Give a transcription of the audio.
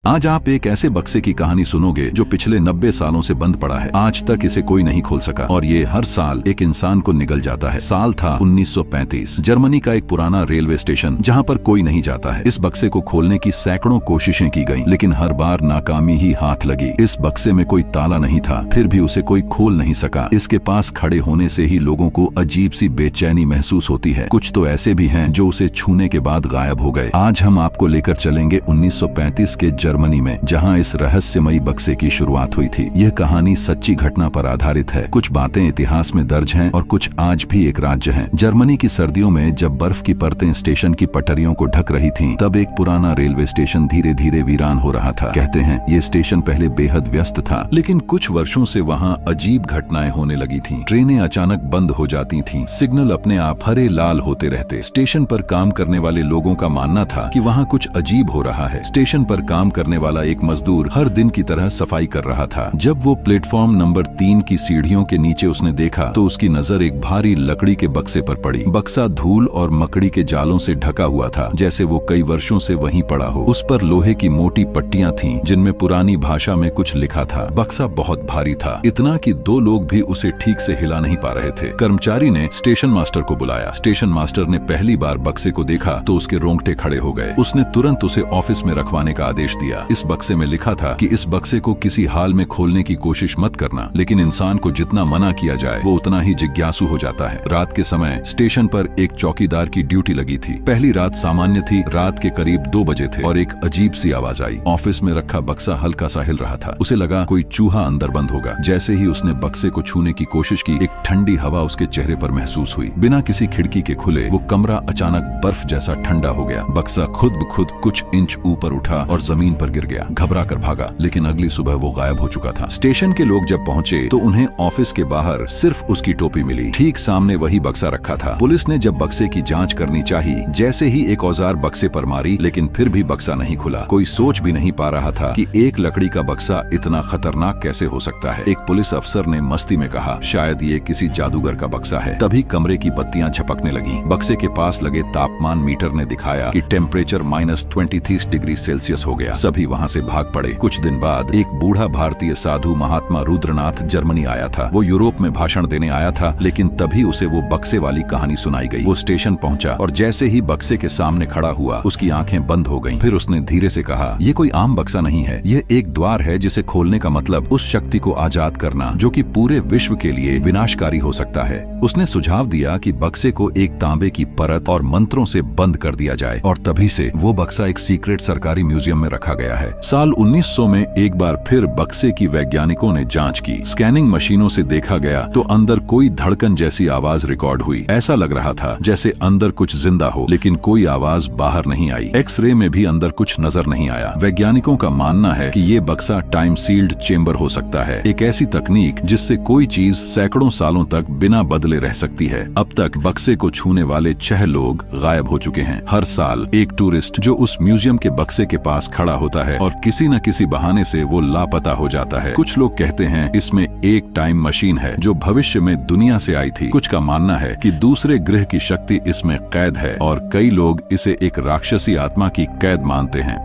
आज आप एक ऐसे बक्से की कहानी सुनोगे जो पिछले 90 सालों से बंद पड़ा है। आज तक इसे कोई नहीं खोल सका और ये हर साल एक इंसान को निगल जाता है। साल था 1935। जर्मनी का एक पुराना रेलवे स्टेशन जहाँ पर कोई नहीं जाता है। इस बक्से को खोलने की सैकड़ों कोशिशें की गईं, लेकिन हर बार नाकामी ही हाथ लगी। इस बक्से में कोई ताला नहीं था, फिर भी उसे कोई खोल नहीं सका। इसके पास खड़े होने से ही लोगों को अजीब सी बेचैनी महसूस होती है। कुछ तो ऐसे भी हैं जो उसे छूने के बाद गायब हो गए। आज हम आपको लेकर चलेंगे 1935 के जर्मनी में, जहां इस रहस्यमयी बक्से की शुरुआत हुई थी। यह कहानी सच्ची घटना पर आधारित है। कुछ बातें इतिहास में दर्ज हैं और कुछ आज भी एक राज्य हैं। जर्मनी की सर्दियों में जब बर्फ की परतें स्टेशन की पटरियों को ढक रही थीं, तब एक पुराना रेलवे स्टेशन धीरे धीरे वीरान हो रहा था। कहते हैं ये स्टेशन पहले बेहद व्यस्त था, लेकिन कुछ वर्षों से वहाँ अजीब घटनाएं होने लगी थीं। ट्रेनें अचानक बंद हो जाती थीं, सिग्नल अपने आप हरे लाल होते रहते। स्टेशन पर काम करने वाले लोगों का मानना था कि वहाँ कुछ अजीब हो रहा है। स्टेशन पर काम करने वाला एक मजदूर हर दिन की तरह सफाई कर रहा था। जब वो प्लेटफॉर्म नंबर 3 की सीढ़ियों के नीचे उसने देखा तो उसकी नजर एक भारी लकड़ी के बक्से पर पड़ी। बक्सा धूल और मकड़ी के जालों से ढका हुआ था, जैसे वो कई वर्षों से वहीं पड़ा हो। उस पर लोहे की मोटी पट्टियां थीं, जिनमें पुरानी भाषा में कुछ लिखा था। बक्सा बहुत भारी था, इतना कि 2 लोग भी उसे ठीक से हिला नहीं पा रहे थे। कर्मचारी ने स्टेशन मास्टर को बुलाया। स्टेशन मास्टर ने पहली बार बक्से को देखा तो उसके रोंगटे खड़े हो गए। उसने तुरंत उसे ऑफिस में रखवाने का आदेश दिया। इस बक्से में लिखा था कि इस बक्से को किसी हाल में खोलने की कोशिश मत करना, लेकिन इंसान को जितना मना किया जाए वो उतना ही जिज्ञासु हो जाता है। रात के समय स्टेशन पर एक चौकीदार की ड्यूटी लगी थी। पहली रात सामान्य थी। रात के करीब 2 बजे थे और एक अजीब सी आवाज आई। ऑफिस में रखा बक्सा हल्का सा हिल रहा था। उसे लगा कोई चूहा अंदर बंद होगा। जैसे ही उसने बक्से को छूने की कोशिश की, एक ठंडी हवा उसके चेहरे पर महसूस हुई। बिना किसी खिड़की के खुले वो कमरा अचानक बर्फ जैसा ठंडा हो गया। बक्सा खुद ब खुद कुछ इंच ऊपर उठा और जमीन पर गिर गया। घबरा कर भागा, लेकिन अगली सुबह वो गायब हो चुका था। स्टेशन के लोग जब पहुंचे तो उन्हें ऑफिस के बाहर सिर्फ उसकी टोपी मिली। ठीक सामने वही बक्सा रखा था। पुलिस ने जब बक्से की जांच करनी चाही, जैसे ही एक औजार बक्से पर मारी, लेकिन फिर भी बक्सा नहीं खुला। कोई सोच भी नहीं पा रहा था कि एक लकड़ी का बक्सा इतना खतरनाक कैसे हो सकता है। एक पुलिस अफसर ने मस्ती में कहा, शायद ये किसी जादूगर का बक्सा है। तभी कमरे की बत्तियां झपकने लगी। बक्से के पास लगे तापमान मीटर ने दिखाया कि टेम्परेचर -23 डिग्री सेल्सियस हो गया। सभी वहाँ से भाग पड़े। कुछ दिन बाद एक बूढ़ा भारतीय साधु महात्मा रुद्रनाथ जर्मनी आया था। वो यूरोप में भाषण देने आया था, लेकिन तभी उसे वो बक्से वाली कहानी सुनाई गई। वो स्टेशन पहुंचा और जैसे ही बक्से के सामने खड़ा हुआ, उसकी आंखें बंद हो गईं। फिर उसने धीरे से कहा, ये कोई आम बक्सा नहीं है, ये एक द्वार है जिसे खोलने का मतलब उस शक्ति को आजाद करना जो कि पूरे विश्व के लिए विनाशकारी हो सकता है। उसने सुझाव दिया कि बक्से को एक तांबे की परत और मंत्रों से बंद कर दिया जाए, और तभी से वो बक्सा एक सीक्रेट सरकारी म्यूजियम में रखा गया है। साल 1900 में एक बार फिर बक्से की वैज्ञानिकों ने जांच की। स्कैनिंग मशीनों से देखा गया तो अंदर कोई धड़कन जैसी आवाज रिकॉर्ड हुई। ऐसा लग रहा था जैसे अंदर कुछ जिंदा हो, लेकिन कोई आवाज बाहर नहीं आई। एक्सरे में भी अंदर कुछ नजर नहीं आया। वैज्ञानिकों का मानना है कि ये बक्सा टाइम सील्ड चेंबर हो सकता है, एक ऐसी तकनीक जिससे कोई चीज सैकड़ों सालों तक बिना बदले रह सकती है। अब तक बक्से को छूने वाले 6 लोग गायब हो चुके हैं। हर साल एक टूरिस्ट जो उस म्यूजियम के बक्से के पास खड़ा होता है और किसी न किसी बहाने से वो लापता हो जाता है। कुछ लोग कहते हैं इसमें एक टाइम मशीन है जो भविष्य में दुनिया से आई थी। कुछ का मानना है कि दूसरे ग्रह की शक्ति इसमें कैद है और कई लोग इसे एक राक्षसी आत्मा की कैद मानते हैं।